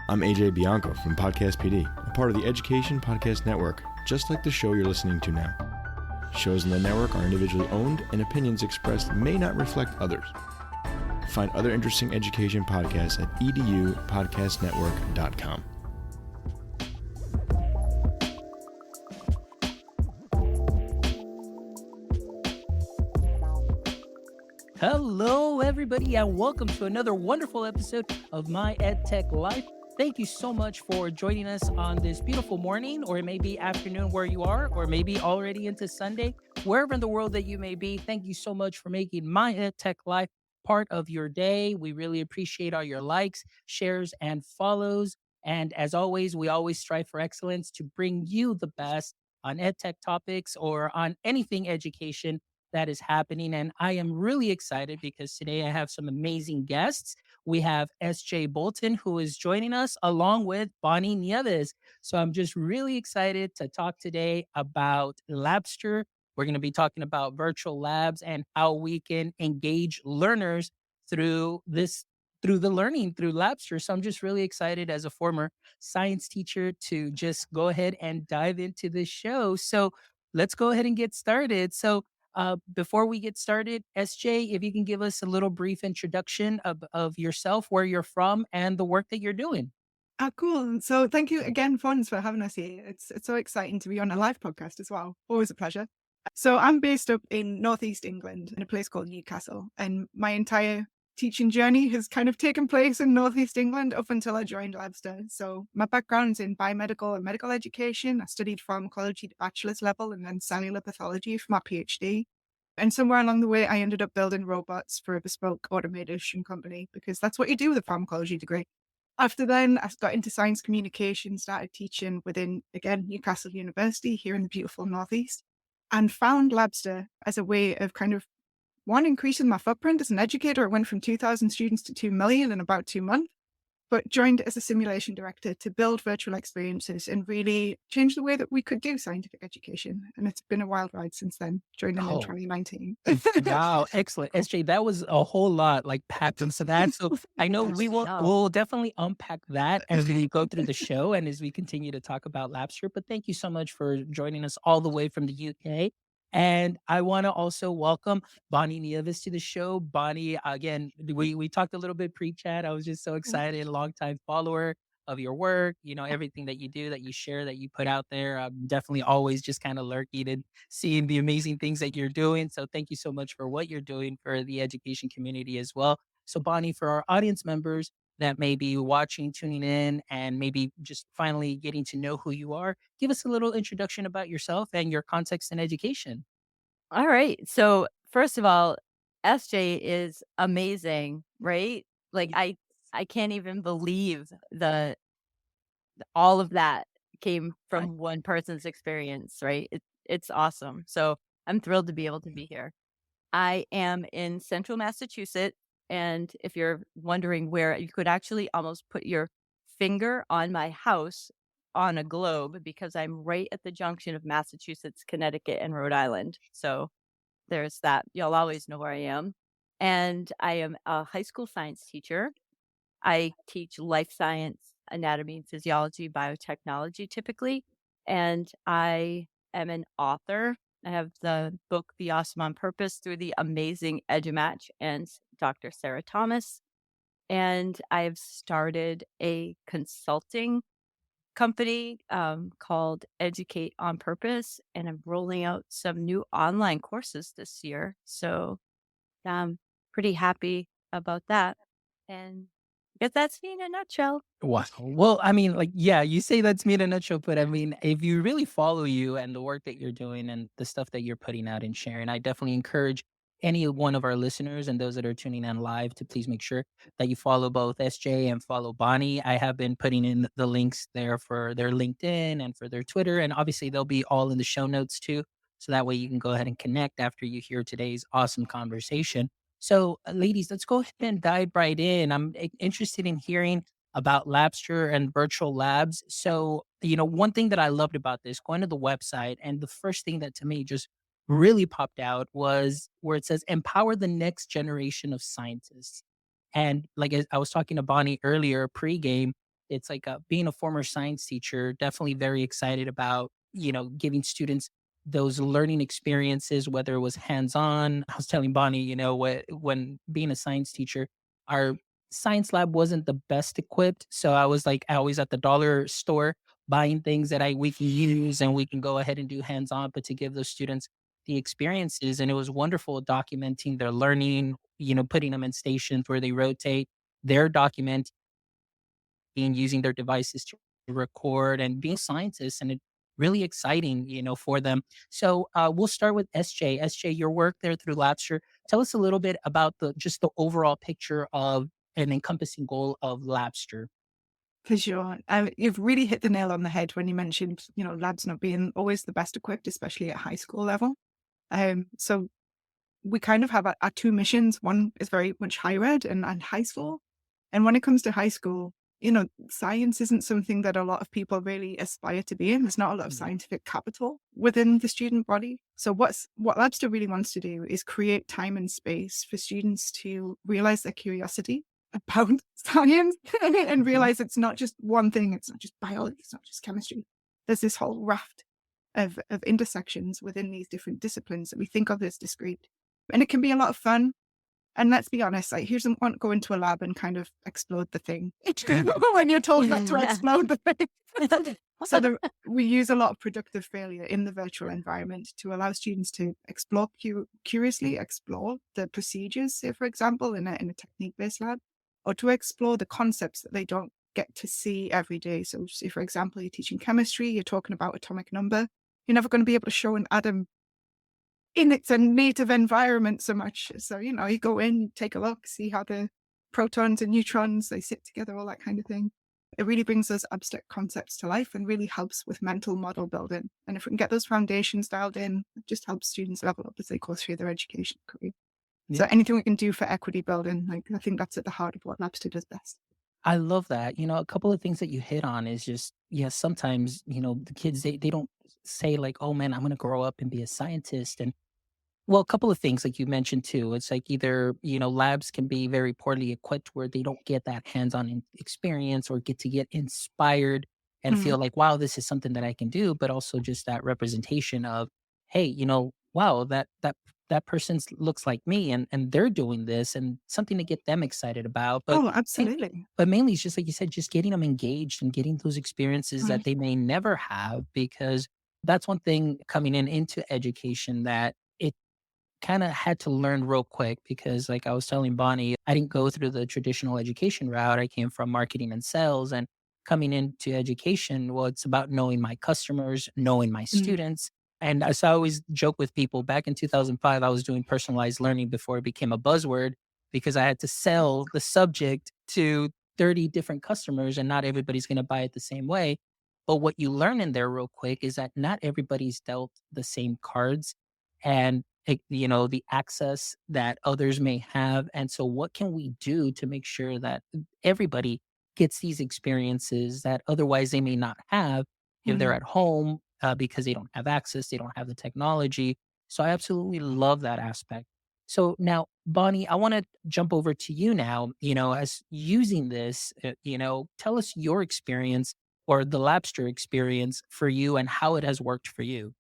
I'm AJ Bianco from Podcast PD, a part of the Education Podcast Network, just like the show you're listening to now. Shows in the network are individually owned, and opinions expressed may not reflect others. Find other interesting education podcasts at edupodcastnetwork.com. Hello, everybody, and welcome to another wonderful episode of My EdTech Life. Thank you so much for joining us on this beautiful morning, or it may be afternoon where you are, or maybe already into Sunday, wherever in the world that you may be. Thank you so much for making My EdTech Life part of your day. We really appreciate all your likes, shares, and follows. And as always, we always strive for excellence to bring you the best on EdTech topics or on anything education that is happening. And I am really excited because today I have some amazing guests. We have SJ Bolton, who is joining us, along with Bonnie Nieves. So I'm just really excited to talk today about Labster. We're going to be talking about virtual labs and how we can engage learners through this. Through the learning through Labster. So I'm just really excited as a former science teacher to just go ahead and dive into this show. So let's go ahead and get started. So before we get started, SJ, if you can give us a little brief introduction of yourself, where you're from, and the work that you're doing. Cool. So thank you again, Fons, for having us here. It's so exciting to be on a live podcast as well. Always a pleasure. So I'm based up in Northeast England in a place called Newcastle, and my entire teaching journey has kind of taken place in Northeast England up until I joined Labster. So my background's in biomedical and medical education. I studied pharmacology at bachelor's level and then cellular pathology for my PhD. And somewhere along the way, I ended up building robots for a bespoke automation company because that's what you do with a pharmacology degree. After then, I got into science communication, started teaching within, again, Newcastle University here in the beautiful Northeast, and found Labster as a way of kind of, one, increasing my footprint as an educator. It went from 2,000 students to 2 million in about 2 months, but joined as a simulation director to build virtual experiences and really change the way that we could do scientific education. And it's been a wild ride since then, joining in Oh, 2019. wow, excellent, SJ. That was a whole lot like packed into that. So I know we'll definitely unpack that as we go through the show and as we continue to talk about Labster. But thank you so much for joining us all the way from the UK. And I want to also welcome Bonnie Nieves to the show. Bonnie, again, we talked a little bit pre-chat. I was just so excited, longtime follower of your work, everything that you do, that you share, that you put out there. I'm definitely always just kind of lurking and seeing the amazing things that you're doing. So thank you so much for what you're doing for the education community as well. So Bonnie, for our audience members that may be watching, tuning in, and maybe just finally getting to know who you are, give us a little introduction about yourself and your context in education. All right. So first of all, SJ is amazing, right? Like I can't even believe the all of that came from one person's experience, right? It's awesome. So I'm thrilled to be able to be here. I am in central Massachusetts, and if you're wondering where, you could actually almost put your finger on my house on a globe because I'm right at the junction of Massachusetts, Connecticut, and Rhode Island. So there's that. You'll always know where I am. And I am a high school science teacher. I teach life science, anatomy and physiology, biotechnology typically. And I am an author. I have the book Be Awesome on Purpose through the amazing EduMatch and Dr. Sarah Thomas. And I've started a consulting company called Educate on Purpose, and I'm rolling out some new online courses this year. So I'm pretty happy about that. And I guess that's me in a nutshell. Wow. Well, I mean, like, yeah, you say that's me in a nutshell, but I mean, if you really follow you and the work that you're doing and the stuff that you're putting out and sharing, I definitely encourage any one of our listeners and those that are tuning in live to please make sure that you follow both SJ and follow Bonnie. I have been putting in the links there for their LinkedIn and for their Twitter, and obviously they'll be all in the show notes too. So that way you can go ahead and connect after you hear today's awesome conversation. So, ladies, let's go ahead and dive right in. I'm interested in hearing about Labster and virtual labs. So, one thing that I loved about this, going to the website, and the first thing that to me just really popped out was where it says empower the next generation of scientists. And like I was talking to Bonnie earlier, pregame, it's like being a former science teacher, definitely very excited about, giving students those learning experiences, whether it was hands on. I was telling Bonnie, when being a science teacher, our science lab wasn't the best equipped. So I was like always at the dollar store buying things that we can use and we can go ahead and do hands on, but to give those students the experiences. And it was wonderful documenting their learning, putting them in stations where they rotate, their documenting, using their devices to record and being scientists. And it really exciting, for them. So we'll start with SJ. SJ, your work there through Labster. Tell us a little bit about the overall picture of an encompassing goal of Labster. For sure. You've really hit the nail on the head when you mentioned, labs not being always the best equipped, especially at high school level. So we kind of have our two missions. One is very much higher ed and high school. And when it comes to high school, science isn't something that a lot of people really aspire to be in. There's not a lot of scientific capital within the student body. So what Labster really wants to do is create time and space for students to realize their curiosity about science and realize it's not just one thing. It's not just biology. It's not just chemistry. There's this whole raft of intersections within these different disciplines that we think of as discrete. And it can be a lot of fun. And let's be honest, like, who doesn't want to go into a lab and kind of explode the thing when you're told not to explode the thing? So we use a lot of productive failure in the virtual environment to allow students to explore, curiously explore the procedures, say, for example, in a technique-based lab, or to explore the concepts that they don't get to see every day. So say, for example, you're teaching chemistry, you're talking about atomic number. You're never going to be able to show an atom in its native environment so much. So, you go in, you take a look, see how the protons and neutrons, they sit together, all that kind of thing. It really brings those abstract concepts to life and really helps with mental model building. And if we can get those foundations dialed in, it just helps students level up as they go through their education career. Yeah. So anything we can do for equity building, I think that's at the heart of what Labster does best. I love that. A couple of things that you hit on is just, sometimes, the kids, they don't say like, oh man, I'm going to grow up and be a scientist. And well, a couple of things like you mentioned too. It's like either, labs can be very poorly equipped where they don't get that hands-on experience or get inspired and feel like, wow, this is something that I can do, but also just that representation of, hey, wow, that person looks like me and they're doing this and something to get them excited about. But absolutely. But mainly it's just like you said, just getting them engaged and getting those experiences that they may never have, because that's one thing coming into education that it kind of had to learn real quick, because like I was telling Bonnie, I didn't go through the traditional education route. I came from marketing and sales, and coming into education, well, it's about knowing my customers, knowing my students. And so I always joke with people, back in 2005, I was doing personalized learning before it became a buzzword, because I had to sell the subject to 30 different customers and not everybody's going to buy it the same way. But what you learn in there real quick is that not everybody's dealt the same cards, and the access that others may have. And so what can we do to make sure that everybody gets these experiences that otherwise they may not have if they're at home, because they don't have access, they don't have the technology. So I absolutely love that aspect. So now, Bonnie, I want to jump over to you now, as using this, tell us your experience or the Labster experience for you and how it has worked for you.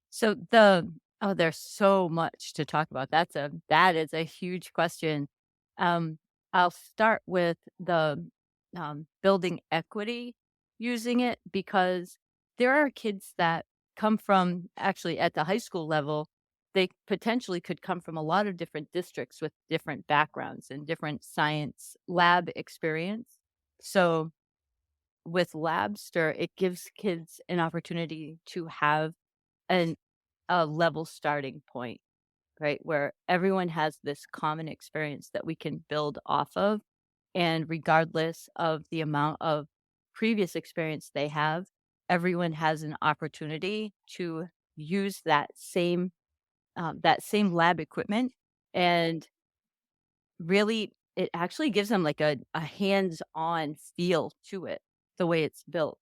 So there's so much to talk about. That is a huge question. I'll start with the building equity using it, because there are kids that come from, actually at the high school level, they potentially could come from a lot of different districts with different backgrounds and different science lab experience. So with Labster, it gives kids an opportunity to have a level starting point, right? Where everyone has this common experience that we can build off of. And regardless of the amount of previous experience they have, everyone has an opportunity to use that same lab equipment. And really, it actually gives them like a hands-on feel to it, the way it's built.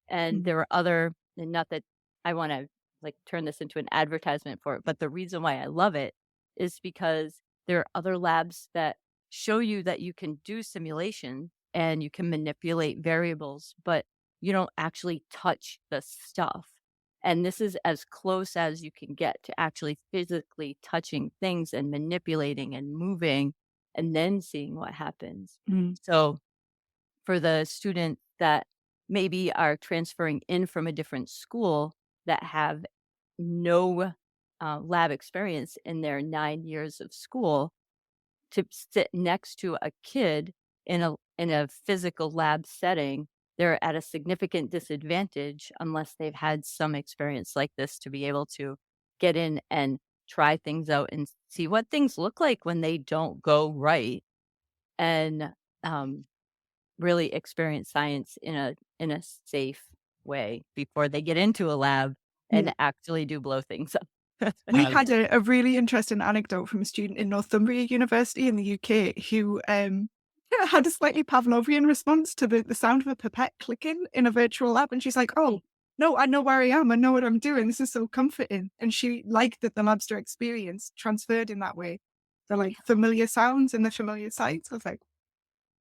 And there are other, and not that I want to like turn this into an advertisement for it, but the reason why I love it is because there are other labs that show you that you can do simulation and you can manipulate variables, but you don't actually touch the stuff. And this is as close as you can get to actually physically touching things and manipulating and moving and then seeing what happens. Mm. So for the students that maybe are transferring in from a different school that have no lab experience in their 9 years of school, to sit next to a kid in a physical lab setting, they're at a significant disadvantage unless they've had some experience like this to be able to get in and try things out and see what things look like when they don't go right, and um, really experience science in a safe way before they get into a lab Yeah. and actually do blow things up. We Uh, had a really interesting anecdote from a student in Northumbria University in the UK who had a slightly Pavlovian response to the sound of a pipette clicking in a virtual lab. And she's like, oh, no, I know where I am. I know what I'm doing. This is so comforting. And she liked that the Labster experience transferred in that way. The like familiar sounds and the familiar sights. I was like,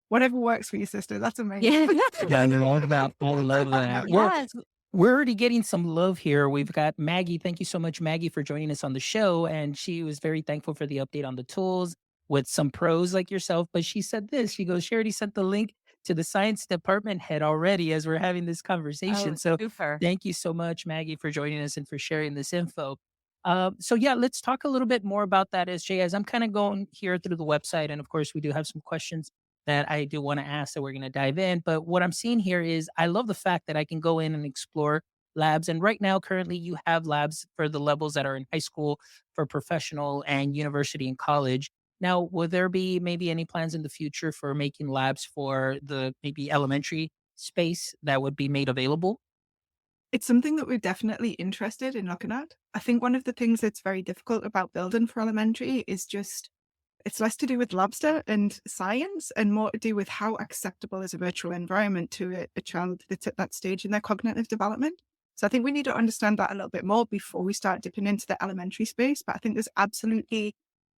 whatever works for you, sister. That's Yeah. amazing. yeah, they're all about all love that. Well, Yes. we're already getting some love here. We've got Maggie. Thank you so much, Maggie, for joining us on the show. And she was very thankful for the update on the tools with some pros like yourself. But she said this, she goes, she already sent the link to the science department head already as we're having this conversation. Oh, So super. thank you so much, Maggie, for joining us and for sharing this info. So yeah, let's talk a little bit more about that, SJ, as I'm kind of going here through the website. And of course, we do have some questions that I do want to ask that we're going to dive in. But what I'm seeing here is I love the fact that I can go in and explore labs. And right now, currently, you have labs for the levels that are in high school, for professional and university and college. Now, will there be maybe any plans in the future for making labs for the maybe elementary space that would be made available? It's something that we're definitely interested in looking at. I think one of the things that's very difficult about building for elementary is just it's less to do with Labster and science and more to do with how acceptable is a virtual environment to a child that's at that stage in their cognitive development. So I think we need to understand that a little bit more before we start dipping into the elementary space. But I think there's absolutely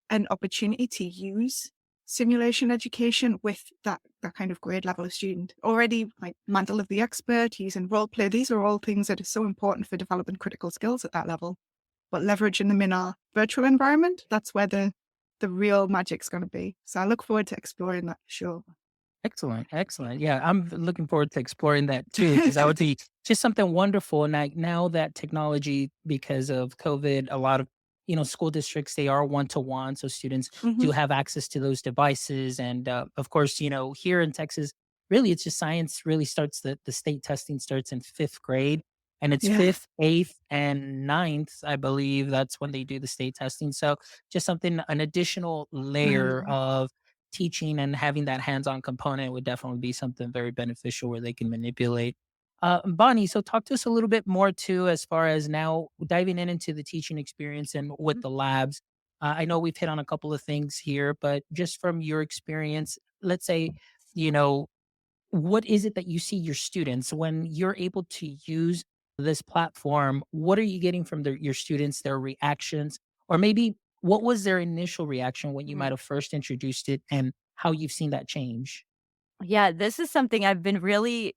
an opportunity to use simulation education with that kind of grade level of student. Already, like mantle of the expert, using role play, these are all things that are so important for developing critical skills at that level. But leveraging them in our virtual environment, that's where the real magic's going to be. So I look forward to exploring that for sure. Excellent, excellent. Yeah, I'm looking forward to exploring that too, because that would be just something wonderful. And like now that technology, because of COVID, a lot of school districts they are one to one, so students Mhm. do have access to those devices. And of course, here in Texas, really, it's just science. Really starts the state testing starts in fifth grade, and it's Yeah. fifth, eighth, and ninth, I believe. That's when they do the state testing. So just something, an additional layer Mm. of teaching and having that hands-on component would definitely be something very beneficial where they can manipulate. Bonnie, so talk to us a little bit more too, as far as now diving into the teaching experience and with the labs. I know we've hit on a couple of things here, but just from your experience, let's say, you know, what is it that you see your students when you're able to use this platform? What are you getting from your students, their reactions, or maybe what was their initial reaction when you might Mhm. have first introduced it and how you've seen that change? Yeah, this is something I've been really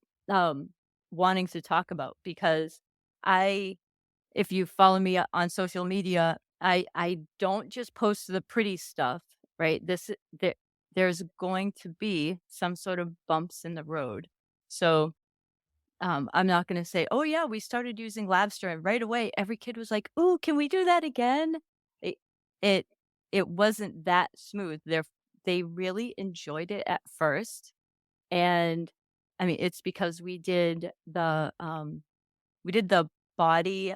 wanting to talk about because I, if you follow me on social media, I don't just post the pretty stuff, right? There's going to be some sort of bumps in the road. So I'm not going to say, oh yeah, we started using Labster and right away every kid was like, oh, can we do that again? It it it wasn't that smooth. They really enjoyed it at first, and I mean it's because we did the body.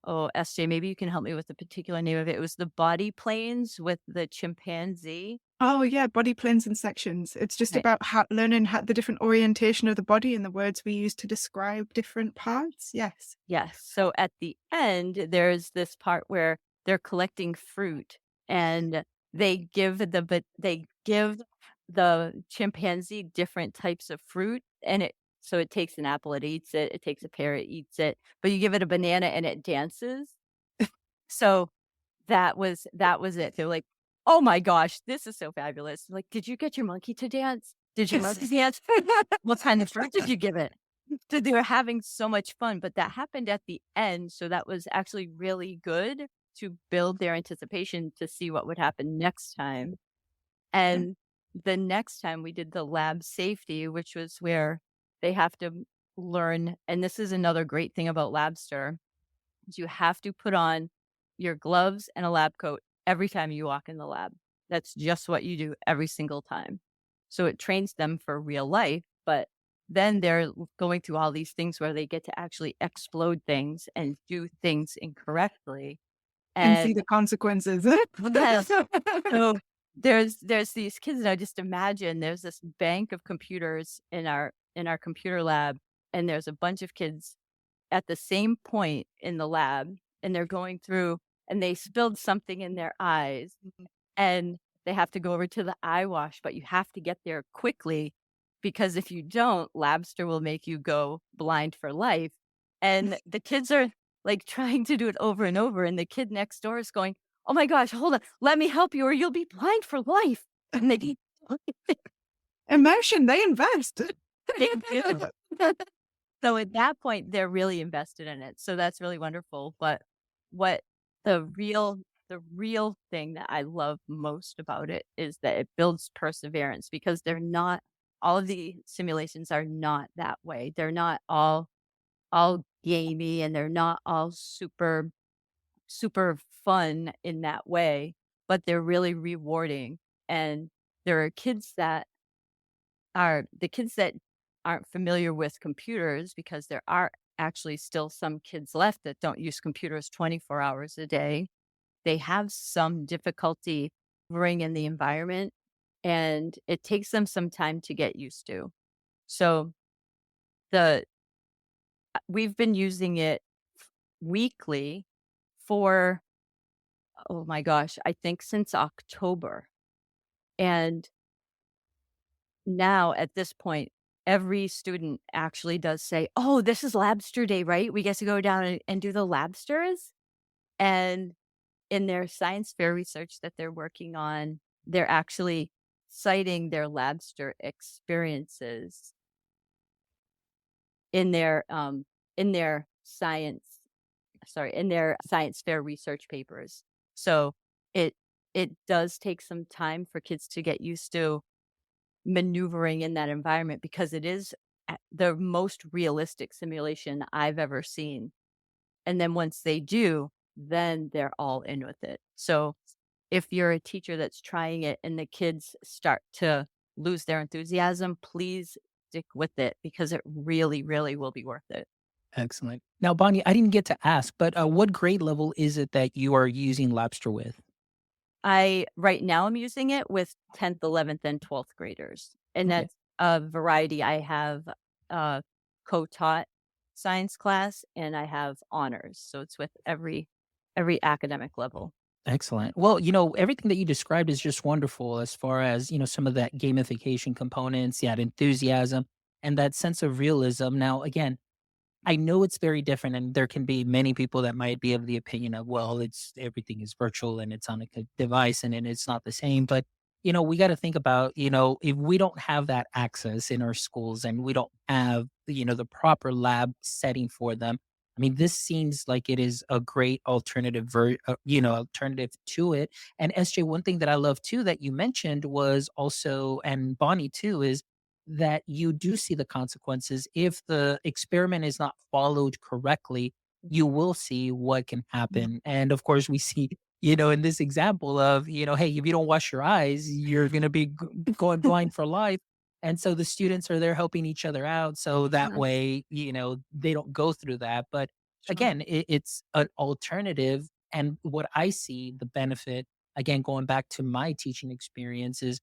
Oh, SJ, maybe you can help me with the particular name of it. It was the body planes with the chimpanzee. Oh yeah, body plans and sections. It's just Right. about learning the different orientation of the body and the words we use to describe different parts. Yes. Yes. So at the end, there's this part where they're collecting fruit and they give the chimpanzee different types of fruit, and it takes an apple, it eats it, it takes a pear, it eats it, but you give it a banana and it dances. So that was it. They're like, "Oh my gosh, this is so fabulous." Like, "Did you get your monkey to dance?" Did you love the answer? What kind of fruit did you give it? So they were having so much fun, but that happened at the end. So that was actually really good to build their anticipation to see what would happen next time. And the next time we did the lab safety, which was where they have to learn. And this is another great thing about Labster is you have to put on your gloves and a lab coat every time you walk in the lab. That's just what you do every single time. So it trains them for real life, but then they're going through all these things where they get to actually explode things and do things incorrectly. And see And the consequences. yes, so there's these kids, and I just imagine there's this bank of computers in our computer lab, and there's a bunch of kids at the same point in the lab, and they're going through and they spilled something in their eyes, and they have to go over to the eye wash, but you have to get there quickly because if you don't, Labster will make you go blind for life. And the kids are like trying to do it over and over, and the kid next door is going, "Oh my gosh, hold on, let me help you, or you'll be blind for life." And they Immersion, they invest. they do. So at that point, they're really invested in it. So that's really wonderful. But what the real thing that I love most about it is that it builds perseverance because they're not all of the simulations are not that way. They're not all gamey and they're not all super fun in that way, but they're really rewarding. And there are kids that are the kids that aren't familiar with computers because there are actually still some kids left that don't use computers 24 hours a day. They have some difficulty moving in the environment and it takes them some time to get used to. So the we've been using it weekly for oh my gosh, I think since October. And now at this point, every student actually does say, "Oh, this is Labster Day, right? We get to go down and do the Labsters." And in their science fair research that they're working on, they're actually citing their Labster experiences in in their science in their science fair research papers. So it it does take some time for kids to get used to maneuvering in that environment because it is the most realistic simulation I've ever seen. And then once they do, then they're all in with it. So if you're a teacher that's trying it and the kids start to lose their enthusiasm, please stick with it because it really, really will be worth it. Excellent. Now, Bonnie, I didn't get to ask, but what grade level is it that you are using Labster with? I right now I'm using it with 10th, 11th, and 12th graders, and Okay. that's a variety. I have co-taught science class, and I have honors, so it's with every academic level. Excellent. Well, everything that you described is just wonderful as far as, some of that gamification components, that enthusiasm, and that sense of realism. Now, again, I know it's very different, and there can be many people that might be of the opinion of, well, it's everything is virtual and it's on a device and it's not the same. But we got to think about, if we don't have that access in our schools and we don't have, the proper lab setting for them. I mean, this seems like it is a great alternative, alternative to it. And SJ, one thing that I love too that you mentioned was also, and Bonnie too, is that you do see the consequences. If the experiment is not followed correctly, you will see what can Yeah. happen. And of course, we see, in this example of, hey, if you don't wash your eyes, you're going to be going blind for life. And so the students are there helping each other out. So that Yeah, way, they don't go through that. But sure. again, it's an alternative. And what I see the benefit, again, going back to my teaching experience, is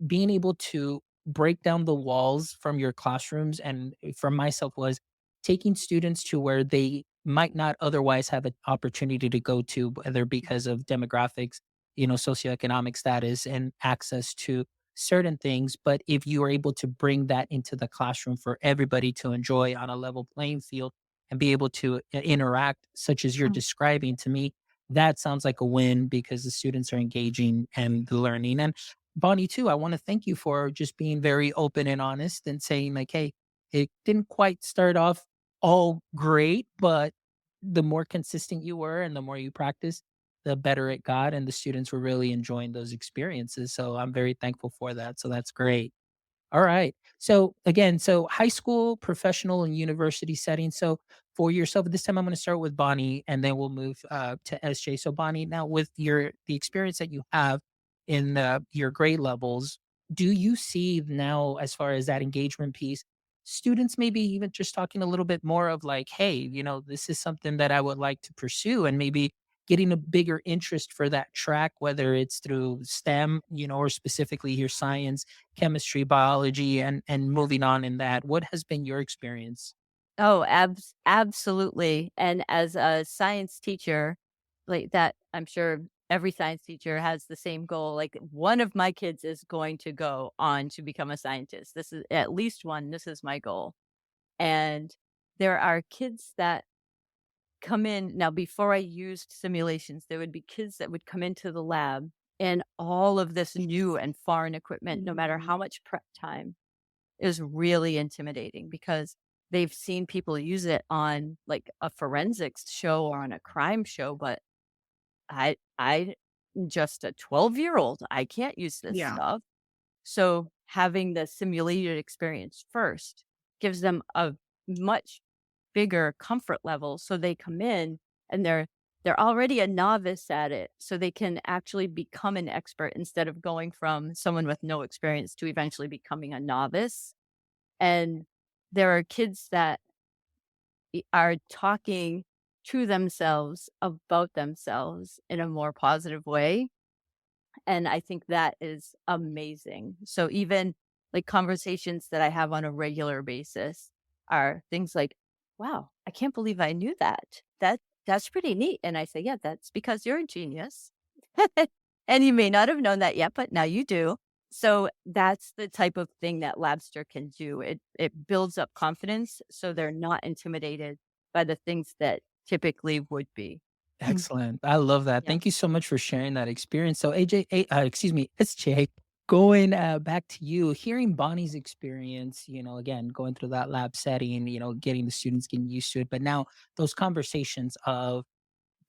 being able to break down the walls from your classrooms and from myself was taking students to where they might not otherwise have an opportunity to go to, whether because of demographics, socioeconomic status and access to certain things. But if you are able to bring that into the classroom for everybody to enjoy on a level playing field and be able to interact, such as you're Mm. describing to me, that sounds like a win because the students are engaging and learning. And Bonnie, too, I want to thank you for just being very open and honest and saying, like, hey, it didn't quite start off all great, but the more consistent you were and the more you practiced, the better it got. And the students were really enjoying those experiences. So I'm very thankful for that. So that's great. All right. So again, so high school, professional, and university setting. So for yourself, this time I'm going to start with Bonnie, and then we'll move to SJ. So Bonnie, now with the experience that you have in your grade levels, do you see now, as far as that engagement piece, students maybe even just talking a little bit more of like, hey, this is something that I would like to pursue, and maybe getting a bigger interest for that track, whether it's through STEM, or specifically your science, chemistry, biology, and moving on in that. What has been your experience? Oh, absolutely. And as a science teacher, like that, I'm sure every science teacher has the same goal. Like one of my kids is going to go on to become a scientist. This is at least one. This is my goal. And there are kids that come in now. Before I used simulations, there would be kids that would come into the lab and all of this new and foreign equipment, no matter how much prep time, is really intimidating because they've seen people use it on like a forensics show or on a crime show, but I just a 12-year-old. I can't use this Yeah. stuff. So having the simulated experience first gives them a much bigger comfort level. So they come in and they're already a novice at it. So they can actually become an expert instead of going from someone with no experience to eventually becoming a novice. And there are kids that are talking to themselves about themselves in a more positive way. And I think that is amazing. So even like conversations that I have on a regular basis are things like, wow, I can't believe I knew that. That's pretty neat. And I say, yeah, that's because you're a genius. And you may not have known that yet, but now you do. So that's the type of thing that Labster can do. It builds up confidence so they're not intimidated by the things that typically would be. Mm. Excellent. I love that. Yeah. Thank you so much for sharing that experience. So excuse me, SJ, going back to you, hearing Bonnie's experience, again, going through that lab setting, getting the students getting used to it. But now those conversations of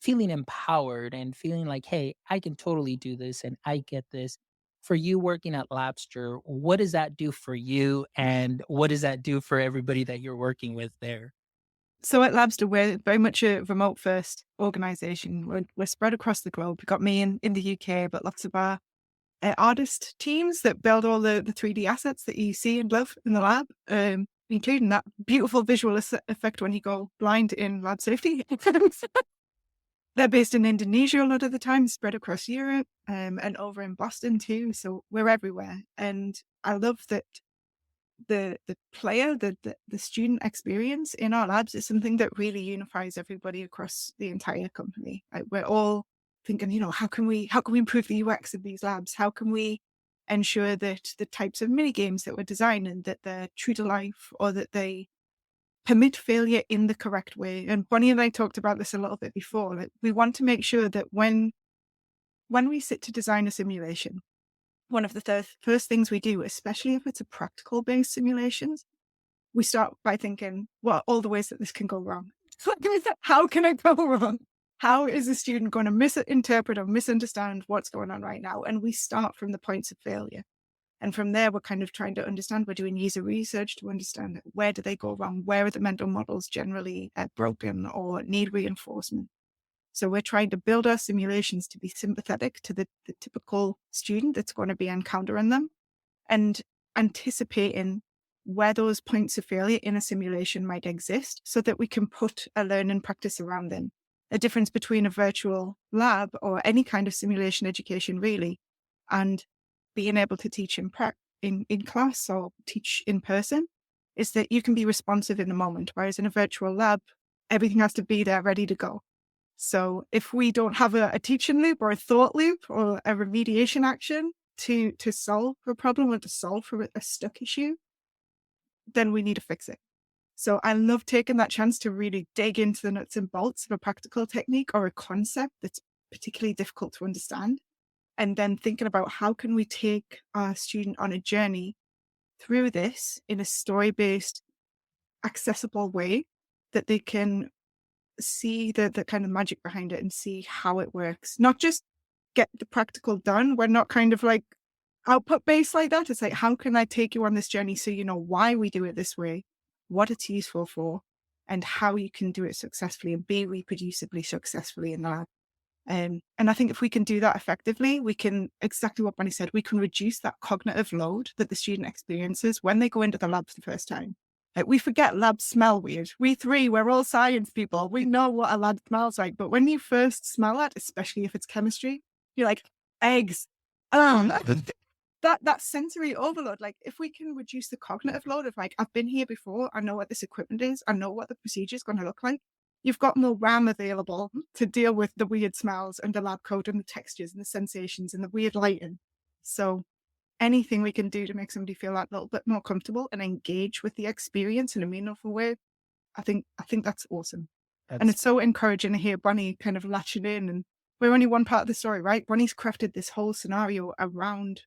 feeling empowered and feeling like, hey, I can totally do this and I get this. For you working at Labster, what does that do for you? And what does that do for everybody that you're working with there? So at Labster, we're very much a remote first organization. We're spread across the globe. We've got me in the UK, but lots of our artist teams that build all the 3D assets that you see and love in the lab, including that beautiful visual effect when you go blind in lab safety. They're based in Indonesia a lot of the time, spread across Europe, and over in Boston too. So we're everywhere. And I love that the player, the student experience in our labs is something that really unifies everybody across the entire company. Like we're all thinking, how can we improve the UX of these labs? How can we ensure that the types of mini games that we're designing, that they're true to life, or that they permit failure in the correct way? And Bonnie and I talked about this a little bit before. Like we want to make sure that when we sit to design a simulation, one of the first things we do, especially if it's a practical based simulations, we start by thinking, well, all the ways that this can go wrong. How can it go wrong? How is a student going to misinterpret or misunderstand what's going on right now? And we start from the points of failure. And from there, we're kind of trying to understand, we're doing user research to understand where do they go wrong? Where are the mental models generally broken or need reinforcement? So we're trying to build our simulations to be sympathetic to the typical student that's going to be encountering them, and anticipating where those points of failure in a simulation might exist so that we can put a learn and practice around them. A difference between a virtual lab or any kind of simulation education really, and being able to teach in class or teach in person, is that you can be responsive in the moment, whereas in a virtual lab, everything has to be there ready to go. So if we don't have a teaching loop or a thought loop or a remediation action to solve a problem or to solve for a stuck issue, then we need to fix it. So I love taking that chance to really dig into the nuts and bolts of a practical technique or a concept that's particularly difficult to understand, and then thinking about how can we take our student on a journey through this in a story-based, accessible way that they can see the kind of magic behind it and see how it works. Not just get the practical done. We're not kind of like output based like that. It's like, how can I take you on this journey so you know why we do it this way, what it's useful for, and how you can do it successfully and be reproducibly successfully in the lab. And I think if we can do that effectively, we can, exactly what Bonnie said, we can reduce that cognitive load that the student experiences when they go into the lab for the first time. Like, we forget labs smell weird. We're all science people. We know what a lab smells like. But when you first smell it, especially if it's chemistry, you're like, eggs. That sensory overload, like if we can reduce the cognitive load of like, I've been here before, I know what this equipment is, I know what the procedure is going to look like. You've got more RAM available to deal with the weird smells and the lab coat and the textures and the sensations and the weird lighting. So anything we can do to make somebody feel that little bit more comfortable and engage with the experience in a meaningful way, I think that's awesome. And it's so encouraging to hear Bonnie kind of latching in, and we're only one part of the story, right? Bonnie's crafted this whole scenario around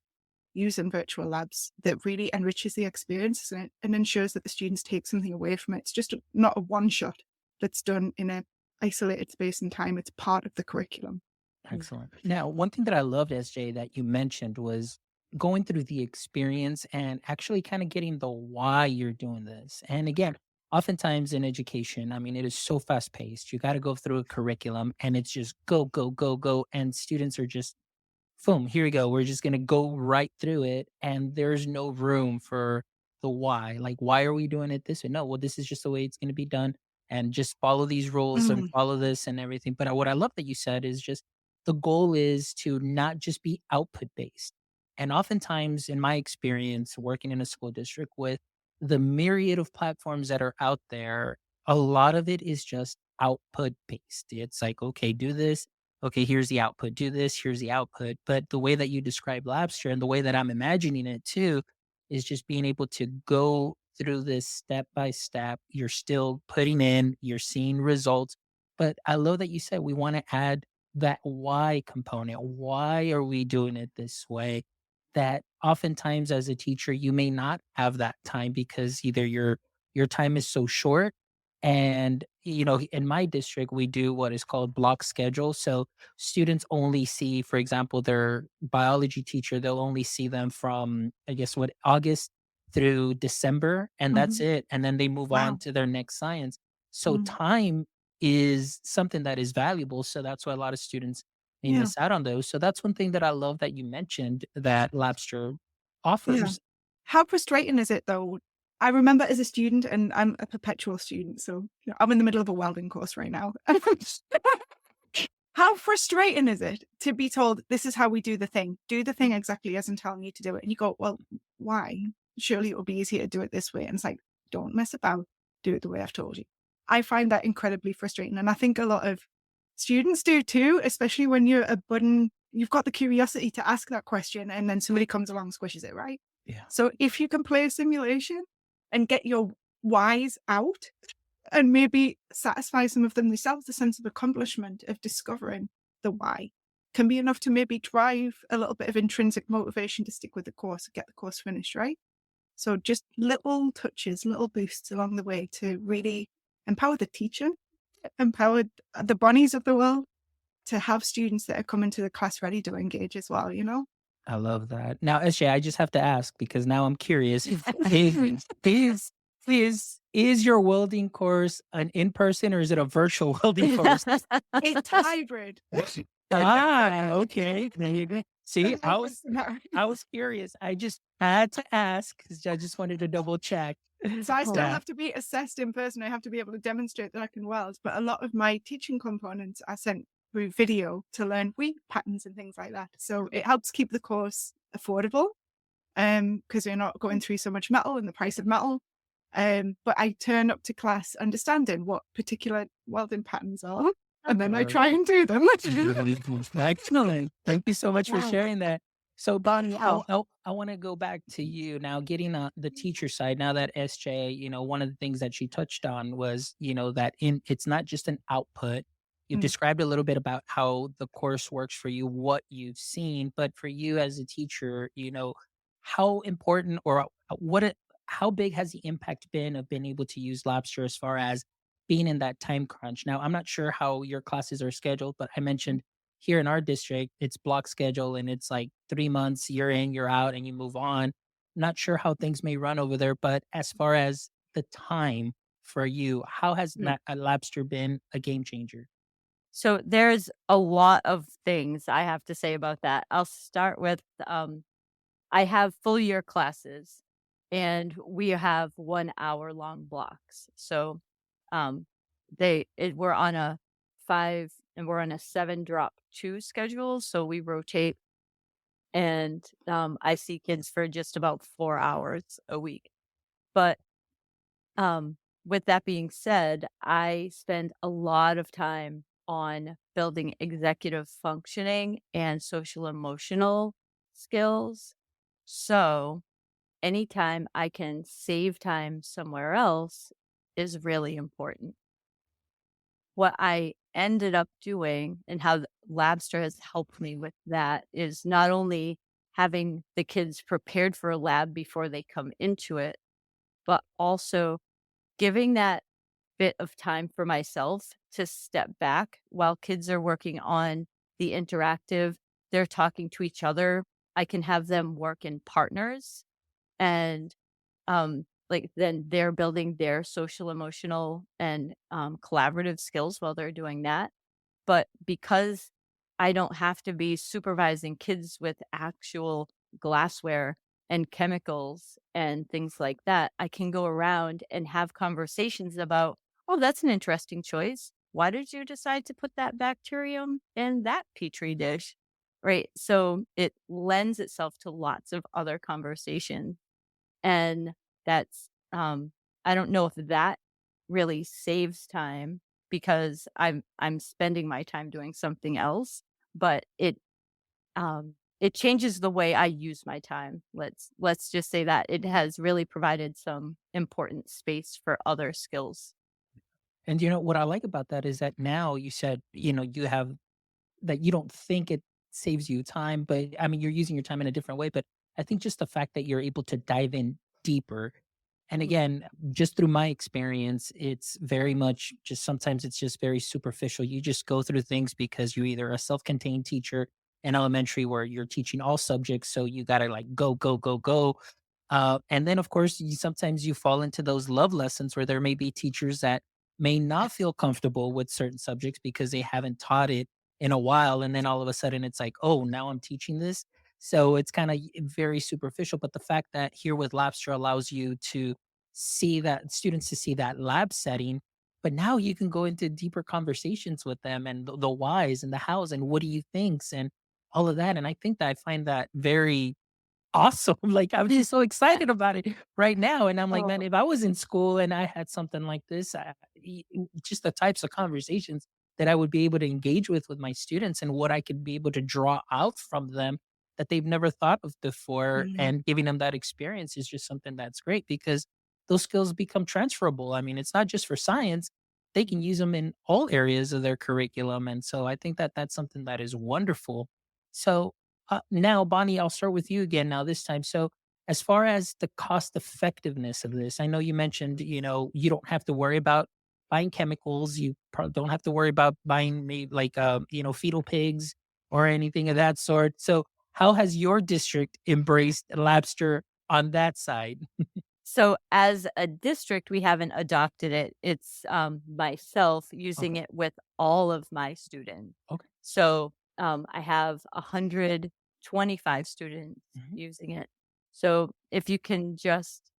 using virtual labs that really enriches the experience and ensures that the students take something away from it. It's just not a one shot that's done in a isolated space and time. It's part of the curriculum. Excellent. Now, one thing that I loved, SJ, that you mentioned was going through the experience and actually kind of getting the why you're doing this. And again, oftentimes in education, I mean, it is so fast paced. You got to go through a curriculum and it's just go, go, go, go. And students are just boom, here we go. We're just going to go right through it. And there's no room for the why. Like, why are we doing it this way? No, well, this is just the way it's going to be done. And just follow these rules and follow this and everything. But what I love that you said is just the goal is to not just be output based. And oftentimes, in my experience working in a school district with the myriad of platforms that are out there, a lot of it is just output based. It's like, okay, do this. Okay, here's the output. Do this. Here's the output. But the way that you describe Labster and the way that I'm imagining it too is just being able to go through this step by step. You're still putting in, you're seeing results. But I love that you said we want to add that why component. Why are we doing it this way? That oftentimes as a teacher, you may not have that time because either your time is so short. And, in my district, we do what is called block schedule. So students only see, for example, their biology teacher, they'll only see them from, I guess, August through December, and that's it. And then they move on Wow. to their next science. So time is something that is valuable. So that's why a lot of students may Yeah. miss out on those. So that's one thing that I love that you mentioned that Labster offers. How frustrating is it though? I remember as a student, and I'm a perpetual student, so I'm in the middle of a welding course right now. How frustrating is it to be told, this is how we do the thing exactly as I'm telling you to do it. And you go, well, why? Surely it would be easier to do it this way. And it's like, don't mess about, do it the way I've told you. I find that incredibly frustrating. And I think a lot of students do too, especially when you're you've got the curiosity to ask that question and then somebody comes along and squishes it, right? Yeah. So if you can play a simulation and get your whys out and maybe satisfy some of them themselves, the sense of accomplishment of discovering the why can be enough to maybe drive a little bit of intrinsic motivation to stick with the course, get the course finished, right? So just little touches, little boosts along the way to really empower the teacher, empower the Bonnies of the world to have students that are coming to the class ready to engage as well, I love that. Now, SJ, I just have to ask because now I'm curious. Is your welding course an in-person or is it a virtual welding course? It's hybrid. Okay. There you go. See, I was curious. I just had to ask because I just wanted to double check. So I still Yeah. have to be assessed in person. I have to be able to demonstrate that I can weld, but a lot of my teaching components are sent through video to learn weave patterns and things like that. So it helps keep the course affordable because you're not going through so much metal and the price of metal. But I turn up to class understanding what particular welding patterns are, and then I try and do them. Excellent. Thank you so much for Wow. sharing that. So, Bonnie, Wow. I want to go back to you now, getting the teacher side. Now that SJ, one of the things that she touched on was, that it's not just an output. you've Mm, described a little bit about how the course works for you, what you've seen, but for you as a teacher, how important or how big has the impact been of being able to use Lobster as far as being in that time crunch? Now, I'm not sure how your classes are scheduled, but I mentioned here in our district, it's block schedule and it's like 3 months, you're in, you're out, and you move on. Not sure how things may run over there, but as far as the time for you, how has Mm. Labster been a game changer? So there's a lot of things I have to say about that. I'll start with I have full year classes and we have 1 hour long blocks. So um we're on a 5 and we're on a 7 drop 2 schedule. So we rotate and I see kids for just about 4 hours a week. But with that being said, I spend a lot of time on building executive functioning and social emotional skills. So, anytime I can save time somewhere else is really important. What I ended up doing and how Labster has helped me with that is not only having the kids prepared for a lab before they come into it, but also giving that bit of time for myself to step back while kids are working on the interactive, they're talking to each other. I can have them work in partners and like then they're building their social emotional and collaborative skills while they're doing that. But because I don't have to be supervising kids with actual glassware and chemicals and things like that, I can go around and have conversations about, oh, that's an interesting choice. Why did you decide to put that bacterium in that petri dish? Right. So it lends itself to lots of other conversation. And that's, I don't know if that really saves time because I'm spending my time doing something else, but it changes the way I use my time. Let's just say that it has really provided some important space for other skills. And what I like about that is that now you said, you have that you don't think it saves you time, but I mean, you're using your time in a different way. But I think just the fact that you're able to dive in deeper. And Mm. again, just through my experience, it's very much just sometimes it's just very superficial. You just go through things because you're either a self contained teacher in elementary where you're teaching all subjects. So you got to like go, go, go, go. And then, of course, sometimes you fall into those love lessons where there may be teachers that may not feel comfortable with certain subjects because they haven't taught it in a while. And then all of a sudden it's like, oh, now I'm teaching this. So it's kind of very superficial. But the fact that here with Lobster allows you to see that students to see that lab setting, but now you can go into deeper conversations with them and the whys and the hows and what do you thinks and all of that. And I think that I find that very awesome. Like, I'm just so excited about it right now, and I'm like, "Man, Oh, if I was in school and I had something like this, just the types of conversations that I would be able to engage with my students and what I could be able to draw out from them that they've never thought of before, mm, and giving them that experience is just something that's great because those skills become transferable. I mean, it's not just for science, they can use them in all areas of their curriculum, and so I think that that's something that is wonderful. So, now, Bonnie, I'll start with you again now this time. So, as far as the cost effectiveness of this, I know you mentioned, you don't have to worry about buying chemicals. You don't have to worry about buying like, fetal pigs or anything of that sort. So, how has your district embraced Labster on that side? so as a district, we haven't adopted it. It's myself using Okay. it with all of my students. Okay. So I have 125 students Mhm. using it. So if you can just,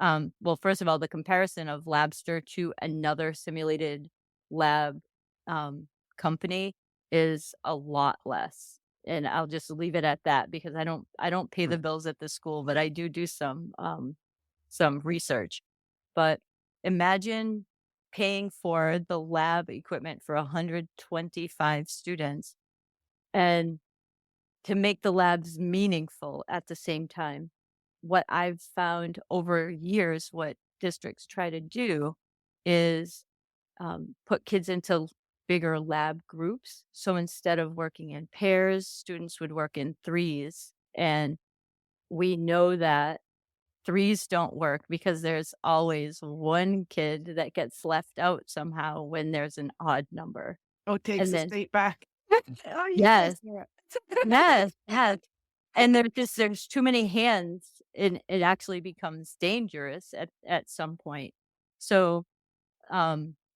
well, first of all, the comparison of Labster to another simulated lab um, company is a lot less. And I'll just leave it at that because I don't pay the Right. bills at the school, but I do some research. But imagine paying for the lab equipment for 125 students and to make the labs meaningful at the same time. What I've found over years, what districts try to do is put kids into bigger lab groups. So instead of working in pairs, students would work in threes. And we know that threes don't work because there's always one kid that gets left out somehow when there's an odd number. Oh, takes And a then, state back. Oh, you guys yes, know it. yes, yes. And there's too many hands and it actually becomes dangerous at some point. So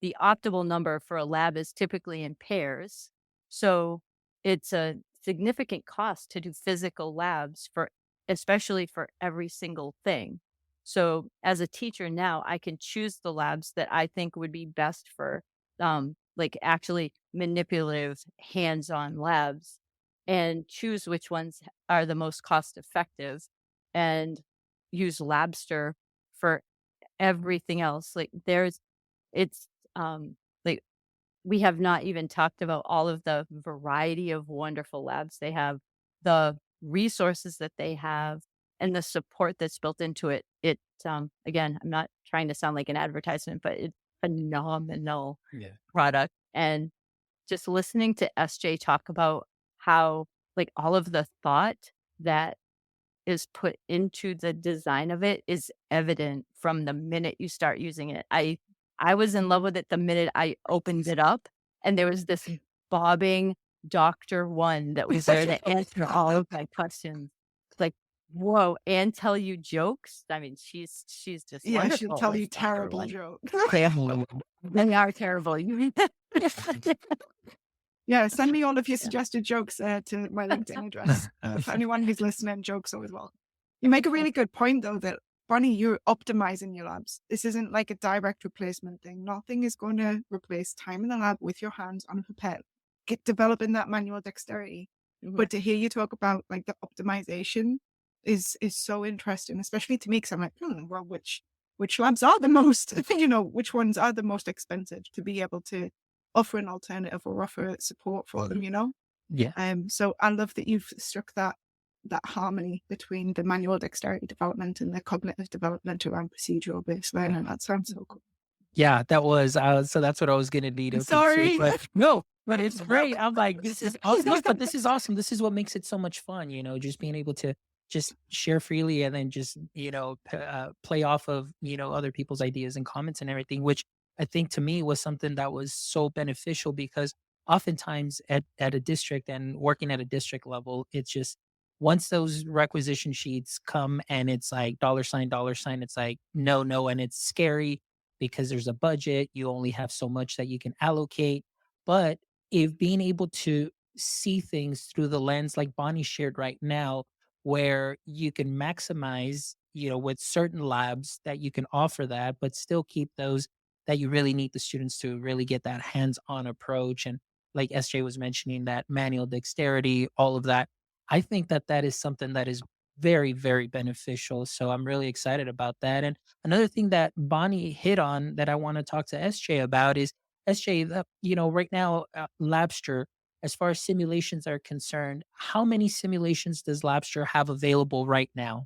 the optimal number for a lab is typically in pairs. So it's a significant cost to do physical labs for, especially for every single thing. So as a teacher now, I can choose the labs that I think would be best for like actually manipulative hands-on labs and choose which ones are the most cost effective and use Labster for everything else. Like it's like we have not even talked about all of the variety of wonderful labs they have, the resources that they have, and the support that's built into it. Again, I'm not trying to sound like an advertisement, but it's phenomenal product. And just listening to SJ talk about how like all of the thought that is put into the design of it is evident from the minute you start using it. I was in love with it the minute I opened it up, and there was this bobbing Dr. One that was there to answer all of my questions. It's like, whoa, and tell you jokes. I mean, she's just Yeah, she'll wonderful. tell This you Dr. terrible One. jokes. They are terrible. Yeah, send me all of your Yeah. suggested jokes to my LinkedIn address. If anyone who's listening, jokes always well. You make a really good point, though, that Bonnie, you're optimizing your labs. This isn't like a direct replacement thing. Nothing is going to replace time in the lab with your hands on a pipette. Get developing that manual dexterity. Mhm. But to hear you talk about like the optimization is so interesting, especially to me, because I'm like, well, which labs are the most, which ones are the most expensive to be able to offer an alternative or offer support for them, Yeah. So I love that you've struck that harmony between the manual dexterity development and the cognitive development around procedural based learning. That sounds so cool. Yeah, that was so that's what I was gonna lead up Sorry. into. But no, but it's great. I'm like, this is awesome. No, but this is awesome. This is what makes it so much fun, just being able to just share freely and then just, play off of, other people's ideas and comments and everything, which I think to me was something that was so beneficial because oftentimes at a district and working at a district level, it's just once those requisition sheets come and it's like dollar sign, it's like no, no, and it's scary because there's a budget, you only have so much that you can allocate. But if being able to see things through the lens like Bonnie shared right now, where you can maximize, with certain labs that you can offer that, but still keep those that you really need the students to really get that hands on approach. And like SJ was mentioning, that manual dexterity, all of that. I think that that is something that is very, very beneficial. So I'm really excited about that. And another thing that Bonnie hit on that I want to talk to SJ about is SJ, right now, Labster, as far as simulations are concerned, how many simulations does Labster have available right now?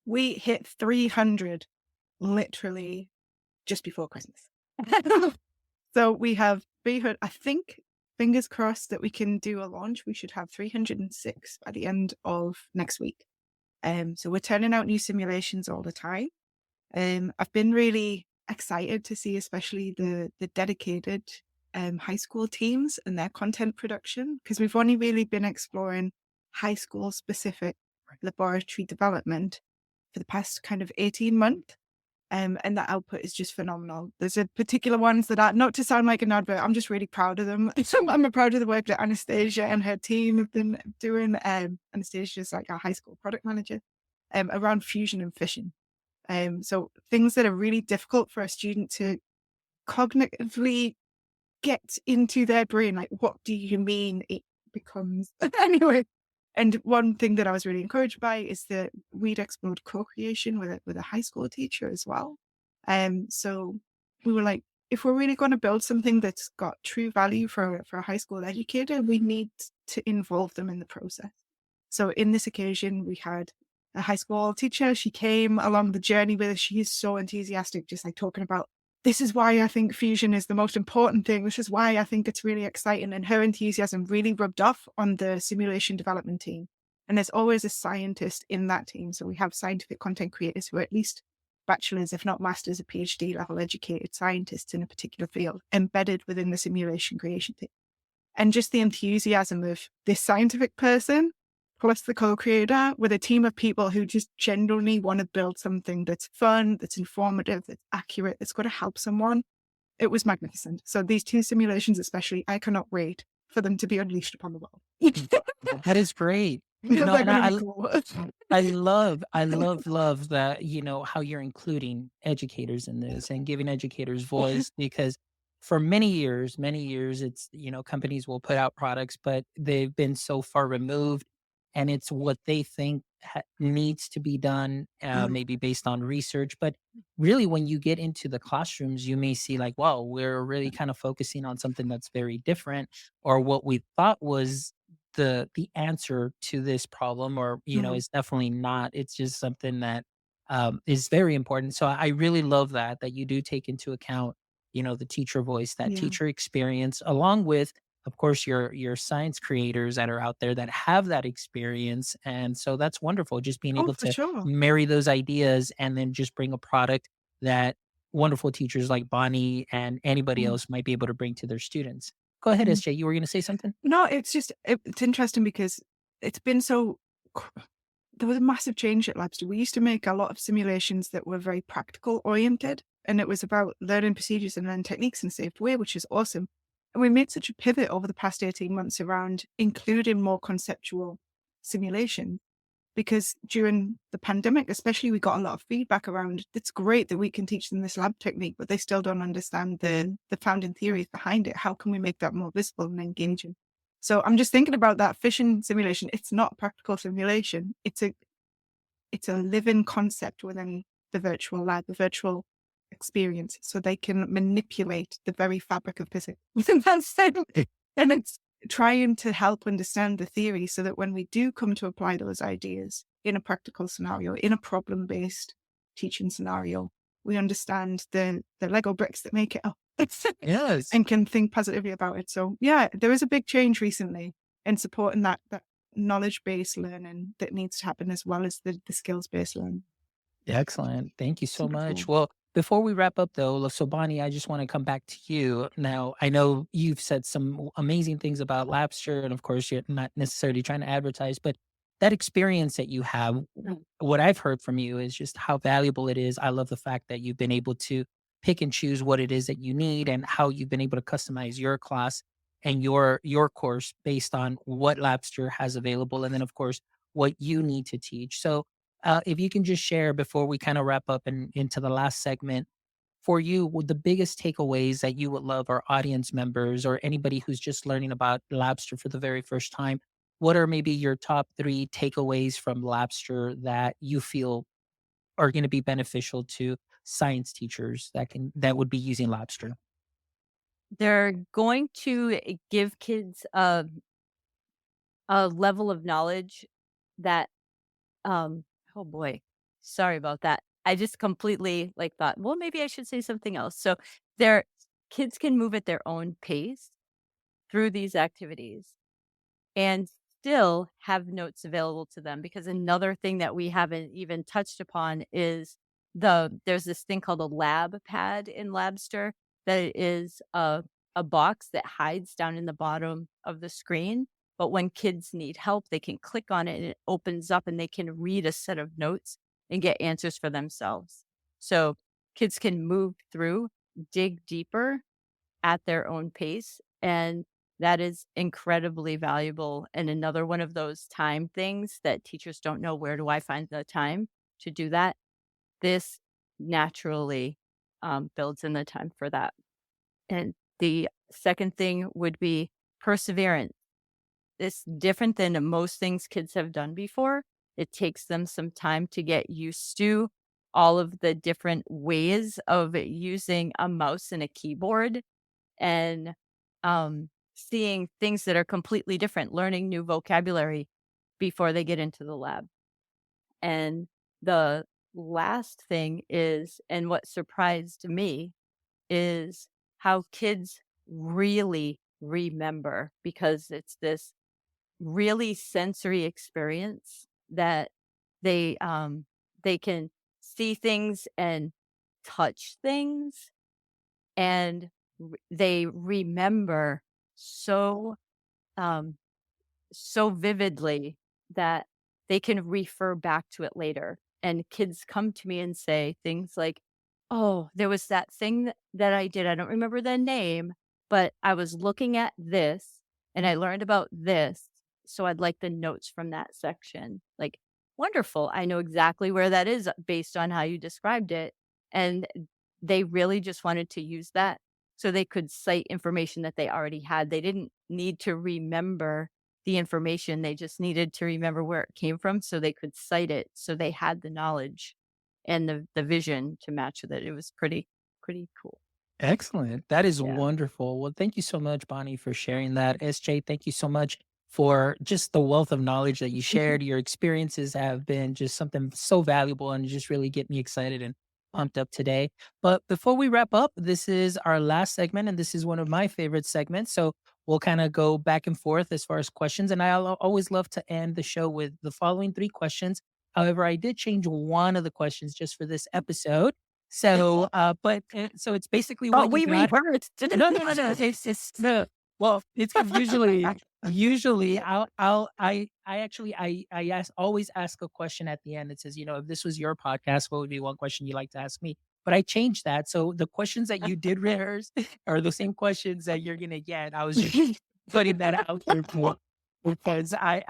We hit 300 literally just before Christmas. So we have 300, I think, fingers crossed that we can do a launch. We should have 306 by the end of next week. So we're turning out new simulations all the time. I've been really excited to see, especially the dedicated high school teams and their content production, because we've only really been exploring high school specific laboratory development for the past kind of 18 months. And that output is just phenomenal. There's a particular ones that are, not to sound like an advert, I'm just really proud of them. I'm proud of the work that Anastasia and her team have been doing. Anastasia's like our high school product manager around fusion and fission. So things that are really difficult for a student to cognitively get into their brain. Like, what do you mean it becomes? Anyway. And one thing that I was really encouraged by is that we'd explored co-creation with a high school teacher as well. So we were like, if we're really going to build something that's got true value for a high school educator, we need to involve them in the process. So in this occasion, we had a high school teacher. She came along the journey with us. She is so enthusiastic, just like talking about this is why I think fusion is the most important thing. This is why I think it's really exciting. And her enthusiasm really rubbed off on the simulation development team. And there's always a scientist in that team. So we have scientific content creators who are at least bachelor's, if not master's, or PhD level educated scientists in a particular field embedded within the simulation creation team. And just the enthusiasm of this scientific person plus the co-creator with a team of people who just genuinely want to build something that's fun, that's informative, that's accurate, that's going to help someone. It was magnificent. So these two simulations especially, I cannot wait for them to be unleashed upon the world. That is great. They're No, and gonna be cool. I love that, how you're including educators in this and giving educators voice, because for many years, it's, companies will put out products, but they've been so far removed, and it's what they think needs to be done, maybe based on research. But really, when you get into the classrooms, you may see like, wow, we're really kind of focusing on something that's very different, or what we thought was the answer to this problem, or it's definitely not. It's just something that is very important. So I really love that you do take into account the teacher voice, that Yeah. teacher experience, along with, of course, your science creators that are out there that have that experience. And so that's wonderful, just being Oh, able for to sure. marry those ideas and then just bring a product that wonderful teachers like Bonnie and anybody Mm. else might be able to bring to their students. Go ahead, Mm. SJ, you were going to say something. No, it's interesting because it's been so. There was a massive change at Labster. We used to make a lot of simulations that were very practical oriented, and it was about learning procedures and learning techniques in a safe way, which is awesome. And we made such a pivot over the past 18 months around including more conceptual simulation, because during the pandemic, especially, we got a lot of feedback around, it's great that we can teach them this lab technique, but they still don't understand the founding theories behind it. How can we make that more visible and engaging? So I'm just thinking about that fission simulation. It's not a practical simulation. It's a living concept within the virtual lab, the virtual experience, so they can manipulate the very fabric of physics within that setting. And it's trying to help understand the theory so that when we do come to apply those ideas in a practical scenario, in a problem-based teaching scenario, we understand the Lego bricks that make it up. Yes. And can think positively about it. So yeah, there is a big change recently in supporting that knowledge-based learning that needs to happen, as well as the skills-based learning. Excellent. Thank you so Super much. cool. Well, before we wrap up though, so Bonnie, I just want to come back to you. Now, I know you've said some amazing things about Labster, and of course, you're not necessarily trying to advertise, but that experience that you have, what I've heard from you is just how valuable it is. I love the fact that you've been able to pick and choose what it is that you need, and how you've been able to customize your class and your course based on what Labster has available, and then of course what you need to teach. So if you can just share before we kind of wrap up and into the last segment, for you, the biggest takeaways that you would love our audience members or anybody who's just learning about Labster for the very first time, what are maybe your top 3 takeaways from Labster that you feel are going to be beneficial to science teachers that would be using Labster? They're going to give kids a level of knowledge that, oh boy, sorry about that. I just completely like thought, well, maybe I should say something else. So their kids can move at their own pace through these activities and still have notes available to them, because another thing that we haven't even touched upon is there's this thing called a lab pad in Labster, that it is a box that hides down in the bottom of the screen, but when kids need help, they can click on it and it opens up and they can read a set of notes and get answers for themselves. So kids can move through, dig deeper at their own pace, and that is incredibly valuable. And another one of those time things that teachers don't know, where do I find the time to do that? This naturally builds in the time for that. And the second thing would be perseverance. It's different than most things kids have done before. It takes them some time to get used to all of the different ways of using a mouse and a keyboard, and seeing things that are completely different, learning new vocabulary before they get into the lab. And the last thing is, and what surprised me, is how kids really remember, because it's this really sensory experience that they can see things and touch things, and they remember so um so vividly that they can refer back to it later. And kids come to me and say things like, "Oh, there was that thing that I did. I don't remember the name, but I was looking at this and I learned about this. So I'd like the notes from that section." Like, wonderful. I know exactly where that is based on how you described it. And they really just wanted to use that so they could cite information that they already had. They didn't need to remember the information. They just needed to remember where it came from so they could cite it. So they had the knowledge and the vision to match with it. It was pretty cool. Excellent. That is Yeah. wonderful. Well, thank you so much, Bonnie, for sharing that. SJ, thank you so much for just the wealth of knowledge that you shared. Your experiences have been just something so valuable and just really get me excited and pumped up today. But before we wrap up, this is our last segment, and this is one of my favorite segments. So we'll kind of go back and forth as far as questions. And always love to end the show with the following three questions. However, I did change one of the questions just for this episode. So, so it's basically Oh, what you we got. rehearsed. No. It's no. Well, it's 'cause usually I actually always ask a question at the end. It says, if this was your podcast, what would be one question you'd like to ask me? But I changed that. So the questions that you did rehearse are the same questions that you're gonna get. I was just putting that out there for because I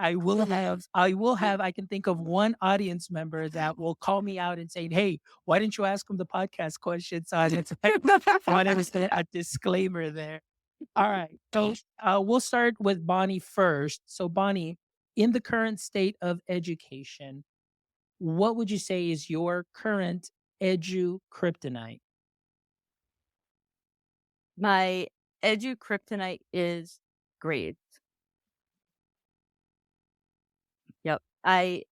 can think of one audience member that will call me out and say, "Hey, why didn't you ask him the podcast question?" So I wanted to say a disclaimer there. All right. So we'll start with Bonnie first. So Bonnie, in the current state of education, what would you say is your current edu kryptonite? My edu kryptonite is grades. Yep. I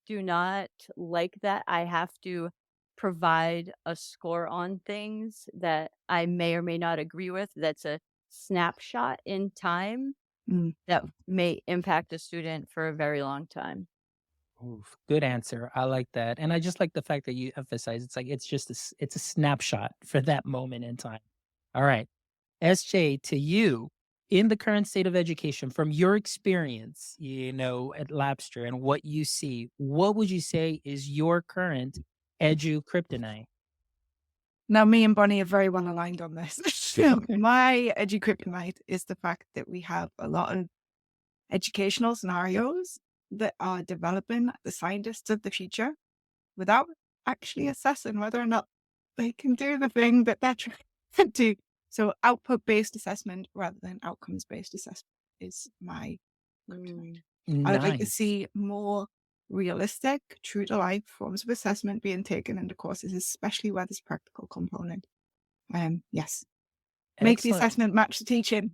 do not like that I have to provide a score on things that I may or may not agree with. That's a snapshot in time Mm. that may impact a student for a very long time. Oof, good answer. I like that. And I just like the fact that you emphasize it's like it's just it's a snapshot for that moment in time. All right. SJ, to you, in the current state of education, from your experience, at Labster and what you see, what would you say is your current edu kryptonite? Now, me and Bonnie are very well aligned on this. My kryptonite is the fact that we have a lot of educational scenarios that are developing the scientists of the future without actually assessing whether or not they can do the thing that they're trying to do. So output-based assessment rather than outcomes-based assessment is my kryptonite. I would like to Nice. see more realistic, true to life forms of assessment being taken into courses, especially where there's practical component. Yes. Make the Excellent. assessment match the teaching.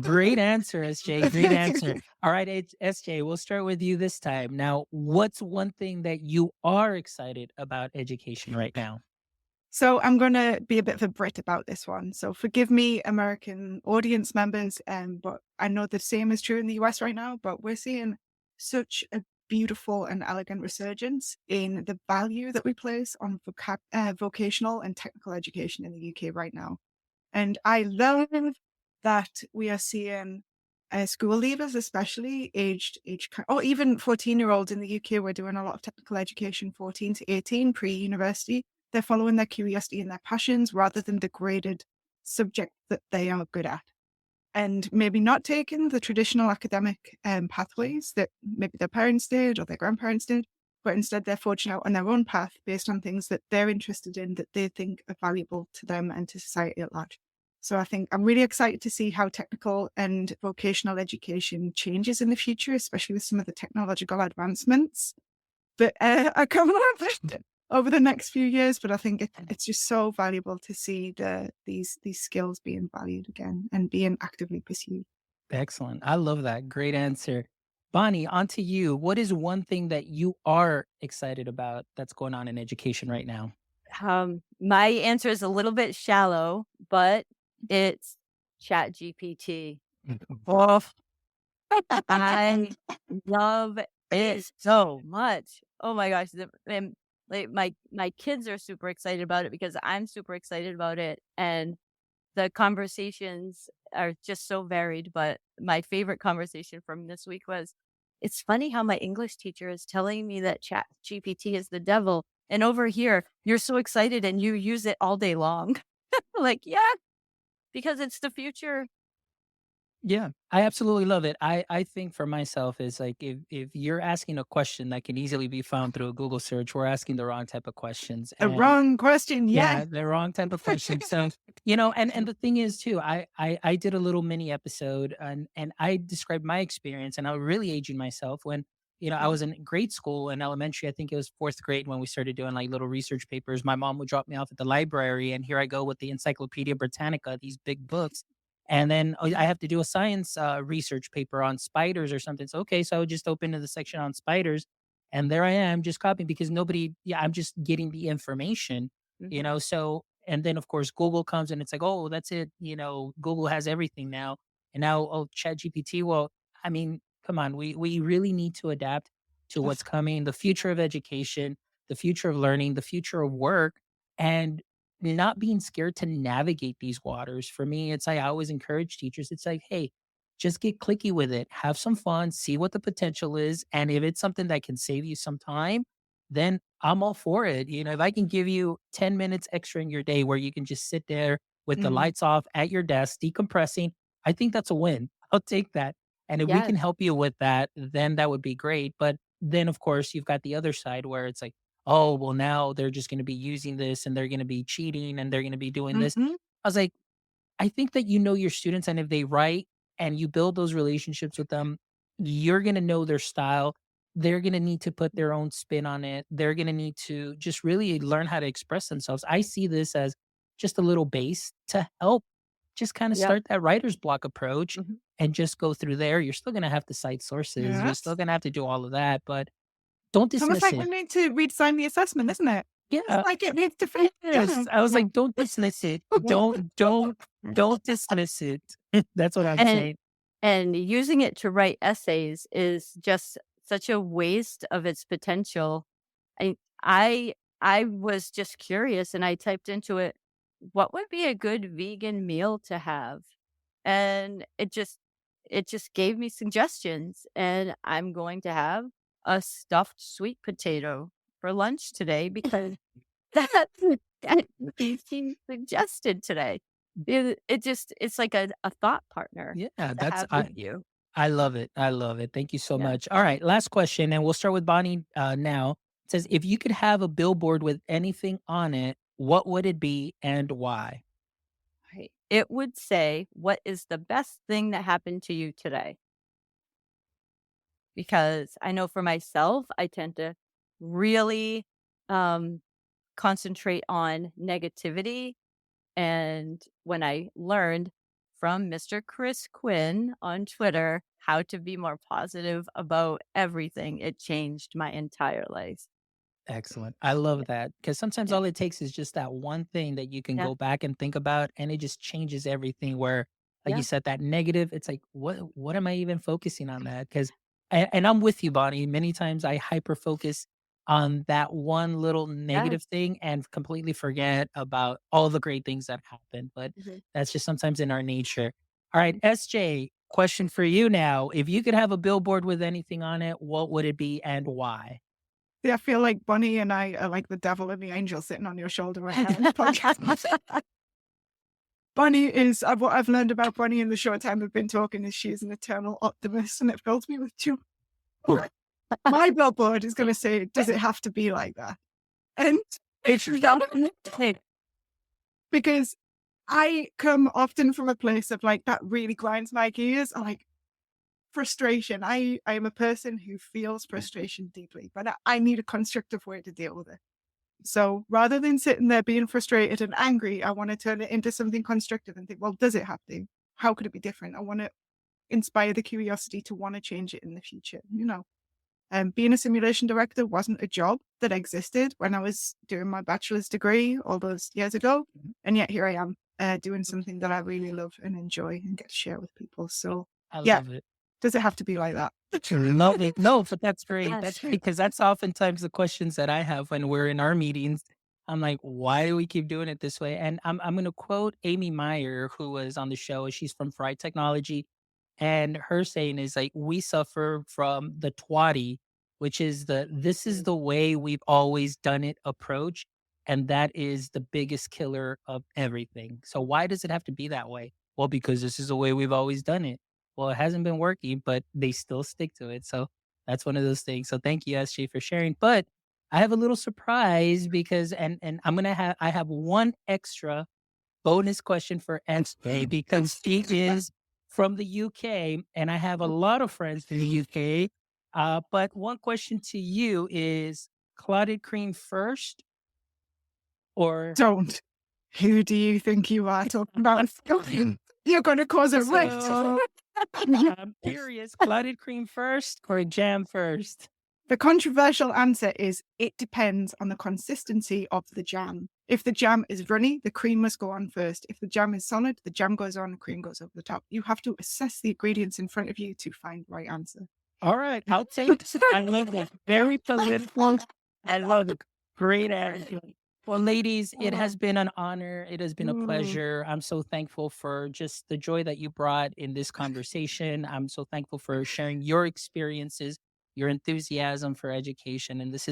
Great answer, SJ. Great answer. All right, SJ, we'll start with you this time. Now, what's one thing that you are excited about education right now? So I'm going to be a bit of a Brit about this one. So forgive me, American audience members, but I know the same is true in the US right now, but we're seeing such a beautiful and elegant resurgence in the value that we place on vocational and technical education in the UK right now. And I love that we are seeing school leavers, especially or even 14-year-olds in the UK. We're doing a lot of technical education, 14 to 18, pre-university. They're following their curiosity and their passions rather than the graded subject that they are good at. And maybe not taking the traditional academic pathways that maybe their parents did or their grandparents did, but instead they're forging out on their own path based on things that they're interested in, that they think are valuable to them and to society at large. So I think I'm really excited to see how technical and vocational education changes in the future, especially with some of the technological advancements that are coming up over the next few years. But I think it's just so valuable to see these skills being valued again and being actively pursued. Excellent. I love that. Great answer. Bonnie, on to you. What is one thing that you are excited about that's going on in education right now? My answer is a little bit shallow, but it's Chat GPT. Oh, I love it so much. Oh my gosh. And like my kids are super excited about it because I'm super excited about it. And the conversations are just so varied. But my favorite conversation from this week was, it's funny how my English teacher is telling me that Chat GPT is the devil. And over here, you're so excited and you use it all day long. Like, yeah, because it's the future. Yeah, I absolutely love it. I think for myself is like if you're asking a question that can easily be found through a Google search, we're asking the wrong type of questions. A And wrong question. Yeah. yeah, the wrong type of questions. So, and the thing is too, I did a little mini episode and I described my experience and I was really aging myself when, I was in grade school and elementary. I think it was fourth grade when we started doing like little research papers. My mom would drop me off at the library and here I go with the Encyclopedia Britannica, these big books. And then I have to do a science research paper on spiders or something. So, okay, so I would just open to the section on spiders and there I am just copying because I'm just getting the information, Mhm. so and then of course Google comes and it's like, oh, that's it, Google has everything now. And now, oh, Chat GPT. Well, I mean, come on, we really need to adapt to what's coming, the future of education, the future of learning, the future of work, and not being scared to navigate these waters. For me, it's I always encourage teachers, it's like, hey, just get clicky with it, have some fun, see what the potential is, and if it's something that can save you some time, then I'm all for it. If I can give you 10 minutes extra in your day where you can just sit there with the Mm, lights off at your desk, decompressing, I think that's a win. I'll take that. And if we can Yes. help you with that, then that would be great. But then, of course, you've got the other side where it's like, oh, well, now they're just going to be using this and they're going to be cheating and they're going to be doing this. mhm, I was like, I think that your students, and if they write and you build those relationships with them, you're going to know their style. They're going to need to put their own spin on it. They're going to need to just really learn how to express themselves. I see this as just a little base to help just kind of Yep. start that writer's block approach Mhm. and just go through there. You're still going to have to cite sources. You're still yes. going to have to do all of that, but don't It's almost dismiss like we it. need to redesign the assessment, isn't it? It's Yeah. like it needs to fit. Yes. I was like, don't dismiss it. Don't dismiss it. That's what I'm And saying. and using it to write essays is just such a waste of its potential. I I I was just curious and I typed into it, what would be a good vegan meal to have? And it just gave me suggestions and I'm going to have a stuffed sweet potato for lunch today because that's that he suggested today. It's like a thought partner Yeah, to that's have with you. I love it. I love it. Thank you so Yeah. much. All right, last question, and we'll start with Bonnie now. It says, if you could have a billboard with anything on it, what would it be and why? Right. It would say, "What is the best thing that happened to you today?" Because I know for myself, I tend to really um, concentrate on negativity. And when I learned from Mr. Chris Quinn on Twitter how to be more positive about everything, it changed my entire life. Excellent. I love that because sometimes Yeah. all it takes is just that one thing that you can Yeah. go back and think about, and it just changes everything. Where, like you Yeah. said, that negative, it's like, what am I even focusing on that? Because, and I'm with you, Bonnie. Many times I hyper focus on that one little Yes. negative thing and completely forget about all the great things that happen. But Mhm. that's just sometimes in our nature. All right, SJ, question for you now. If you could have a billboard with anything on it, what would it be and why? See, I feel like Bonnie and I are like the devil and the angel sitting on your shoulder right now in this podcast. Bonnie is what I've learned about Bonnie in the short time we've been talking is she is an eternal optimist, and it fills me with joy. My billboard is going to say, "Does it have to be like that?" And it's because I come often from a place of like that really grinds my gears, or like frustration. I am a person who feels frustration deeply, but I need a constructive way to deal with it. So rather than sitting there being frustrated and angry, I want to turn it into something constructive and think, well, does it have to? How could it be different? I want to inspire the curiosity to want to change it in the future, you know? Being a simulation director wasn't a job that existed when I was doing my bachelor's degree all those years ago. And yet here I am doing something that I really love and enjoy and get to share with people. So I yeah, love it. does it have to be like that? Love it. No, but that's great. Yes. That's great because that's oftentimes the questions that I have when we're in our meetings. I'm like, why do we keep doing it this way? And I'm going to quote Amy Meyer, who was on the show. She's from Fry Technology, and her saying is like, we suffer from the twatty, which is this is the way we've always done it approach, and that is the biggest killer of everything. So why does it have to be that way? Well, because this is the way we've always done it. Well, it hasn't been working, but they still stick to it. So that's one of those things. So thank you, SJ, for sharing. But I have a little surprise because and I have one extra bonus question for SJ because she is from the UK and I have a lot of friends in the UK. But one question to you is clotted cream first or Don't. Who do you think you are talking about? You're going to cause a rift. So, I'm curious, clotted cream first or jam first? The controversial answer is it depends on the consistency of the jam. If the jam is runny, the cream must go on first. If the jam is solid, the jam goes on, the cream goes over the top. You have to assess the ingredients in front of you to find the right answer. All right, I'll take this. I love that. Very political. I love it. Great answer. Well, ladies, it has been an honor. It has been a pleasure. I'm so thankful for just the joy that you brought in this conversation. I'm so thankful for sharing your experiences, your enthusiasm for education. And this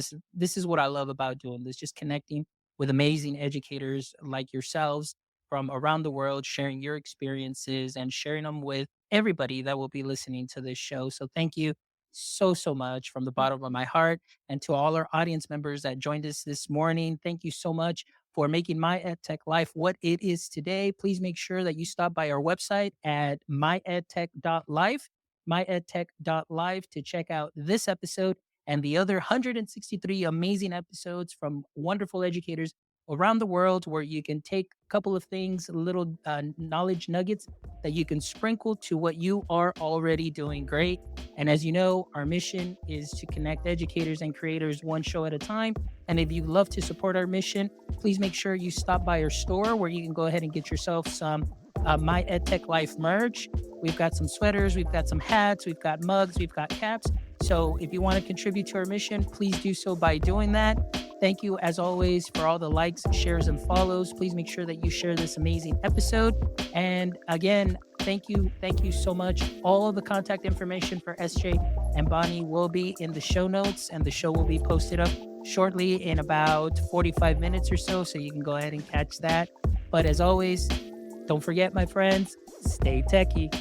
is what I love about doing this, just connecting with amazing educators like yourselves from around the world, sharing your experiences and sharing them with everybody that will be listening to this show. So thank you so much from the bottom of my heart. And to all our audience members that joined us this morning, thank you so much for making My EdTech Life what it is today. Please make sure that you stop by our website at myedtech.life, myedtech.life to check out this episode and the other 163 amazing episodes from wonderful educators around the world where you can take a couple of things, little knowledge nuggets that you can sprinkle to what you are already doing great. And as you know, our mission is to connect educators and creators one show at a time. And if you'd love to support our mission, please make sure you stop by our store where you can go ahead and get yourself some My EdTech Life merch. We've got some sweaters, we've got some hats, we've got mugs, we've got caps. So if you want to contribute to our mission, please do so by doing that. Thank you, as always, for all the likes, shares, and follows. Please make sure that you share this amazing episode. And again, thank you so much. All of the contact information for SJ and Bonnie will be in the show notes, and the show will be posted up shortly in about 45 minutes or so you can go ahead and catch that. But as always, don't forget, my friends, stay techie.